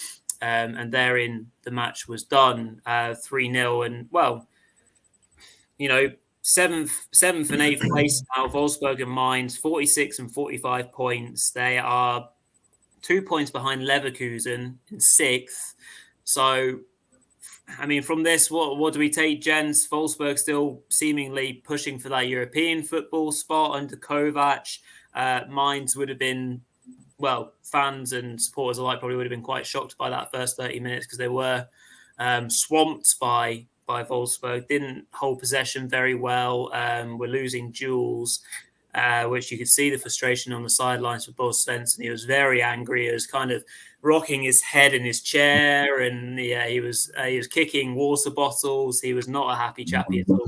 And therein the match was done, 3-0. And, seventh and eighth place now, Wolfsburg and Mainz, 46 and 45 points. They are 2 points behind Leverkusen in sixth. So, I mean, from this, what do we take, gents? Wolfsburg still seemingly pushing for that European football spot under Kovac. Mainz would have been, fans and supporters alike probably would have been quite shocked by that first 30 minutes because they were swamped by by Wolfsburg. Didn't hold possession very well. We're losing duels, which you could see the frustration on the sidelines for Boris Svensson. He was very angry. He was kind of rocking his head in his chair, and he was kicking water bottles. He was not a happy chappy at all.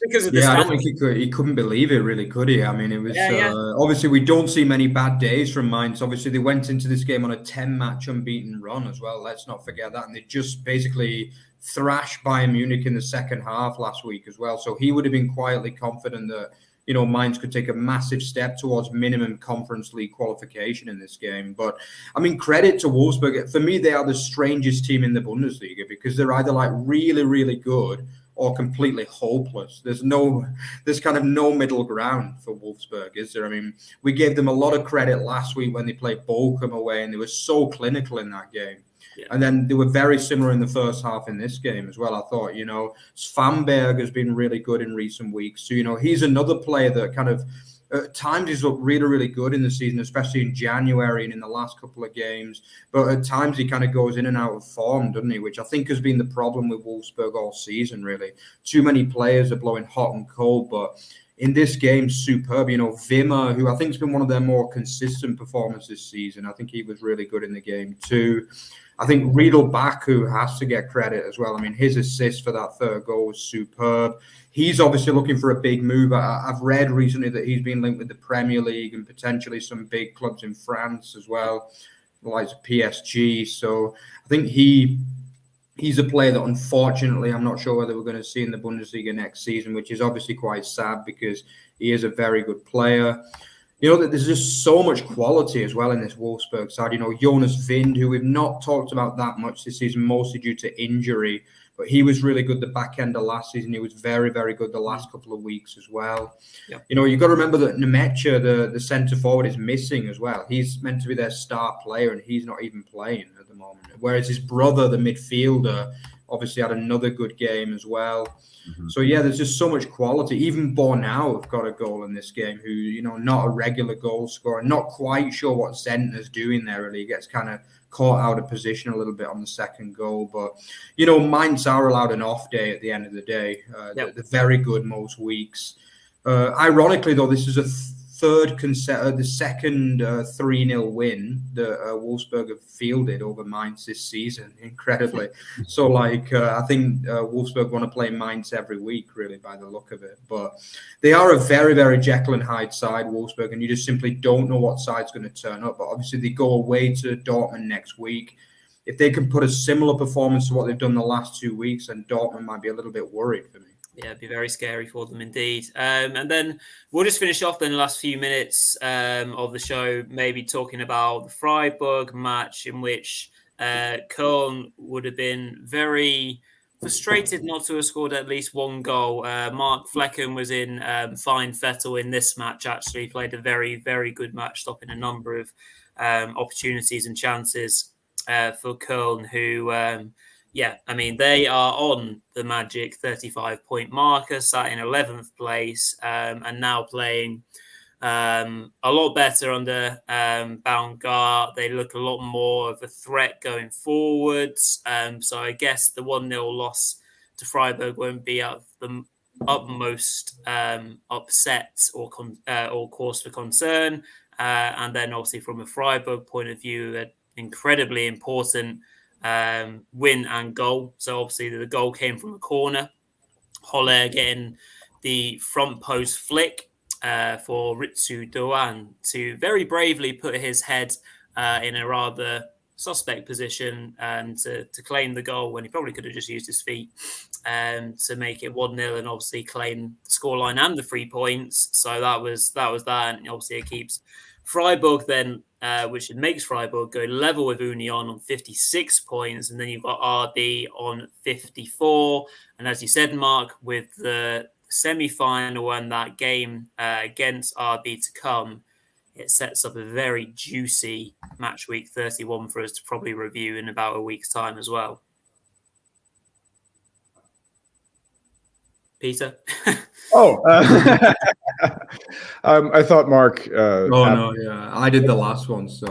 Because of I don't think he couldn't believe it, really, could he? I mean, it was obviously we don't see many bad days from Mainz. Obviously, they went into this game on a 10-match unbeaten run as well. Let's not forget that, and they just basically thrashed Bayern Munich in the second half last week as well. So he would have been quietly confident that Mainz could take a massive step towards minimum Conference League qualification in this game. But, I mean, credit to Wolfsburg. For me, they are the strangest team in the Bundesliga because they're either like really, really good or completely hopeless. There's kind of no middle ground for Wolfsburg, is there? I mean, we gave them a lot of credit last week when they played Bochum away, and they were so clinical in that game. Yeah. And then they were very similar in the first half in this game as well. I thought, Svanberg has been really good in recent weeks. So, he's another player that kind of, at times he's looked really, really good in the season, especially in January and in the last couple of games. But at times he kind of goes in and out of form, doesn't he? Which I think has been the problem with Wolfsburg all season, really. Too many players are blowing hot and cold, but in this game, superb. Wimmer, who I think has been one of their more consistent performers this season. I think he was really good in the game too. I think Riedelbach, who has to get credit as well. I mean, his assist for that third goal was superb. He's obviously looking for a big move. I've read recently that he's been linked with the Premier League and potentially some big clubs in France as well, like PSG. So I think he's a player that, unfortunately, I'm not sure whether we're going to see in the Bundesliga next season, which is obviously quite sad because he is a very good player. That there's just so much quality as well in this Wolfsburg side. Jonas Wind, who we've not talked about that much this season, mostly due to injury, but he was really good the back end of last season. He was very, very good the last couple of weeks as well. Yep. You've got to remember that Nemecha, the centre forward, is missing as well. He's meant to be their star player, and he's not even playing at the moment. Whereas his brother, the midfielder, obviously had another good game as well. Mm-hmm. So, there's just so much quality. Even Bornau have got a goal in this game who, not a regular goal scorer. Not quite sure what Zentner's doing there, really. He gets kind of caught out of position a little bit on the second goal. But, Mainz are allowed an off day at the end of the day. They're very good most weeks. Ironically, though, this is the second 3-0 win that Wolfsburg have fielded over Mainz this season, incredibly. So, I think Wolfsburg want to play Mainz every week, really, by the look of it. But they are a very, very Jekyll and Hyde side, Wolfsburg, and you just simply don't know what side's going to turn up. But obviously, they go away to Dortmund next week. If they can put a similar performance to what they've done the last 2 weeks, then Dortmund might be a little bit worried for me. Yeah, it'd be very scary for them indeed. And then we'll just finish off in the last few minutes of the show, maybe talking about the Freiburg match in which Köln would have been very frustrated not to have scored at least one goal. Mark Flecken was in fine Vettel in this match, actually. He played a very, very good match, stopping a number of opportunities and chances for Köln, who... they are on the magic 35-point marker, sat in 11th place, and now playing a lot better under Baumgart. They look a lot more of a threat going forwards. So I guess the 1-0 loss to Freiburg won't be of the utmost upset or cause for concern. And then obviously from a Freiburg point of view, an incredibly important win and goal. So obviously the goal came from a corner. Holler getting the front post flick for Ritsu Doan to very bravely put his head in a rather suspect position and to claim the goal when he probably could have just used his feet to make it 1-0 and obviously claim the scoreline and the 3 points. So that was that. And obviously it keeps Freiburg then, which makes Freiburg go level with Union on 56 points. And then you've got RB on 54. And as you said, Mark, with the semi-final and that game against RB to come, it sets up a very juicy match week 31 for us to probably review in about a week's time as well. Peter. I thought Mark. I did the last one. So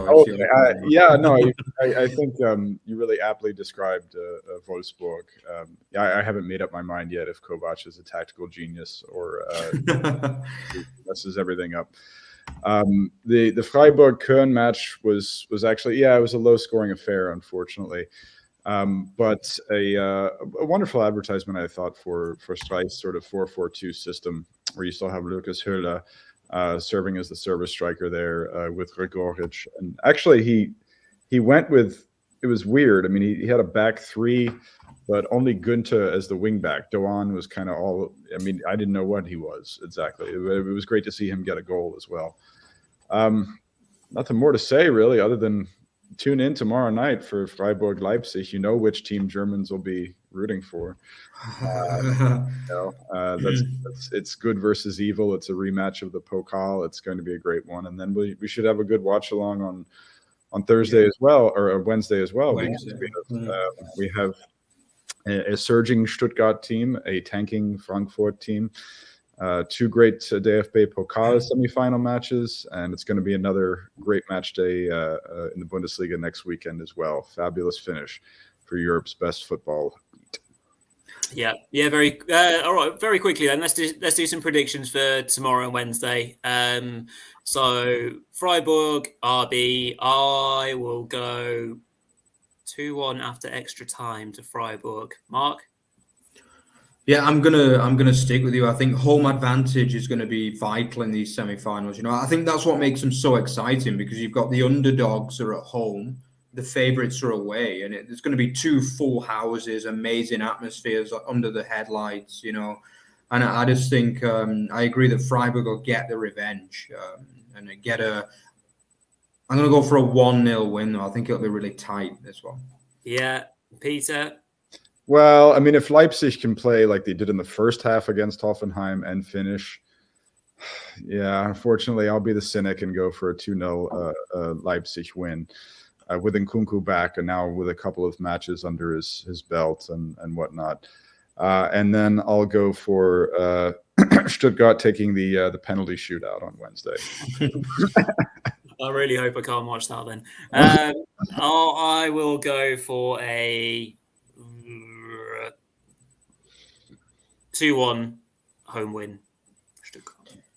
I think you really aptly described Wolfsburg. I haven't made up my mind yet if Kovac is a tactical genius or messes everything up. The Freiburg-Köln match was actually it was a low scoring affair, unfortunately. But a wonderful advertisement, I thought, for Streich's sort of 4-4-2 system, where you still have Lucas Höhle serving as the service striker there with Gregoric. And actually, he went with, it was weird. I mean, he had a back three, but only Günther as the wing back. Doan was kind of all, I mean, I didn't know what he was exactly. It was great to see him get a goal as well. Nothing more to say, really, other than tune in tomorrow night for Freiburg Leipzig. You know which team Germans will be rooting for. It's good versus evil. It's a rematch of the Pokal. It's going to be a great one, and then we should have a good watch along on Thursday as well, or Wednesday as well. We have a surging Stuttgart team, a tanking Frankfurt team. Two great DFB Pokal semifinal matches, and it's going to be another great match day in the Bundesliga next weekend as well. Fabulous finish for Europe's best football. Yeah. Very all right. Very quickly then, let's do some predictions for tomorrow and Wednesday. So Freiburg RB, I will go 2-1 after extra time to Freiburg. Mark. Yeah, I'm gonna stick with you. I think home advantage is going to be vital in these semi-finals. You know, I think that's what makes them so exciting, because you've got the underdogs are at home, the favourites are away, and it's going to be two full houses, amazing atmospheres under the headlights. You know, and I just think I agree that Freiburg will get the revenge and get a. I'm going to go for a 1-0 win, though. I think it'll be really tight, this one. Yeah, Peter. Well, I mean, if Leipzig can play like they did in the first half against Hoffenheim and finish, unfortunately, I'll be the cynic and go for a 2-0 Leipzig win with Nkunku back, and now with a couple of matches under his belt and whatnot. And then I'll go for Stuttgart taking the penalty shootout on Wednesday. I really hope I can't watch that then. I will go for a 2-1 home win.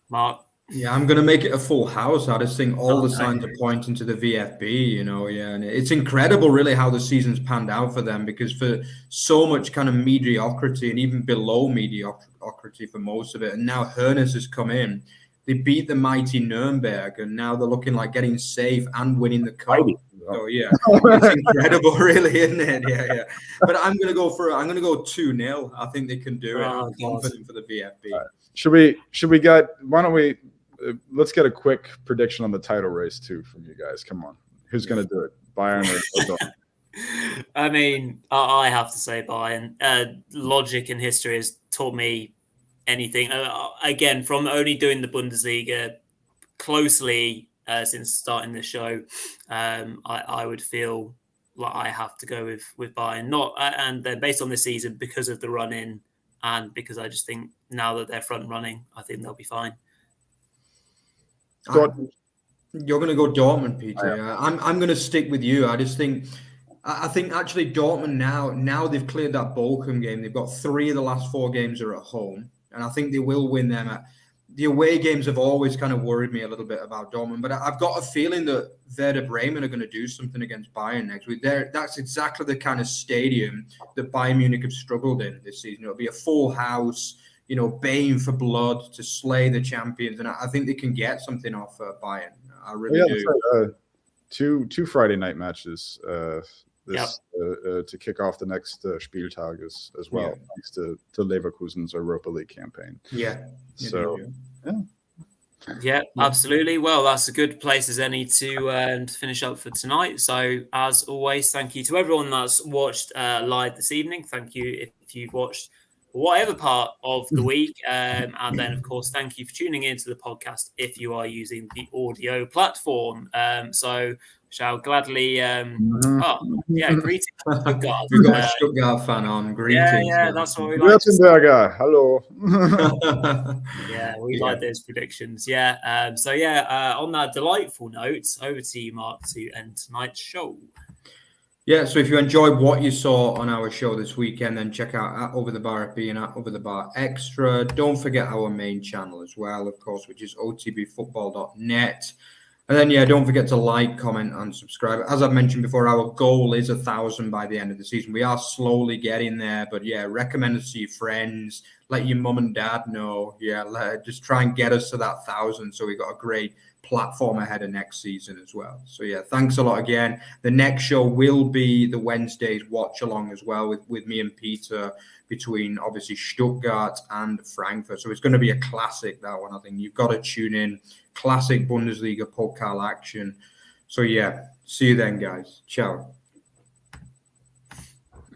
Mark? Yeah, I'm going to make it a full house. I just think all the signs are pointing to the VfB, you know, and it's incredible really how the season's panned out for them, because for so much kind of mediocrity and even below mediocrity for most of it, and now Hoeneß has come in. They beat the mighty Nuremberg, and now they're looking like getting safe and winning the cup. So it's incredible, really, isn't it? Yeah. But I'm gonna go 2-0. I think they can do it. I'm confident for the VfB. Right. Should we get? Why don't we? Let's get a quick prediction on the title race too from you guys. Come on, who's gonna do it? Bayern or Dortmund? I mean, I have to say Bayern. Logic and history has taught me anything. Again, from only doing the Bundesliga closely since starting the show, I would feel like I have to go with Bayern. Not and then based on this season, because of the run in, and because I just think now that they're front running, I think they'll be fine. You're going to go Dortmund, Peter. I'm going to stick with you. I think actually Dortmund now they've cleared that Bochum game. They've got 3 of the last 4 games are at home, and I think they will win them. The away games have always kind of worried me a little bit about Dortmund, but I've got a feeling that Werder Bremen are going to do something against Bayern next week. That's exactly the kind of stadium that Bayern Munich have struggled in this season. It'll be a full house, you know, baying for blood to slay the champions, and I think they can get something off Bayern. I really do. Two Friday night matches to kick off the next Spieltag as well, thanks to Leverkusen's Europa League campaign. Yeah, absolutely. Well, that's a good place as any to finish up for tonight. So, as always, thank you to everyone that's watched live this evening. Thank you if you've watched whatever part of the week. And then, of course, thank you for tuning into the podcast if you are using the audio platform. So shall gladly. Greetings, Stuttgart. We've got a Stuttgart fan on. Greetings. Yeah, that's what we like. Grützenberger, hello. Yeah, we like those predictions. Yeah. On that delightful note, over to you, Mark, to end tonight's show. Yeah, so if you enjoyed what you saw on our show this weekend, then check out at Over the Bar FB and at Over the Bar Extra. Don't forget our main channel as well, of course, which is otbfootball.net. And then, don't forget to like, comment, and subscribe. As I've mentioned before, our goal is 1,000 by the end of the season. We are slowly getting there, but recommend us to your friends. Let your mum and dad know. Just try and get us to that 1,000 so we've got a great platform ahead of next season as well. So, thanks a lot again. The next show will be the Wednesday's watch along as well with me and Petre between obviously Stuttgart and Frankfurt. So it's going to be a classic, that one. I think you've got to tune in. Classic Bundesliga Pokal action. So see you then, guys. Ciao.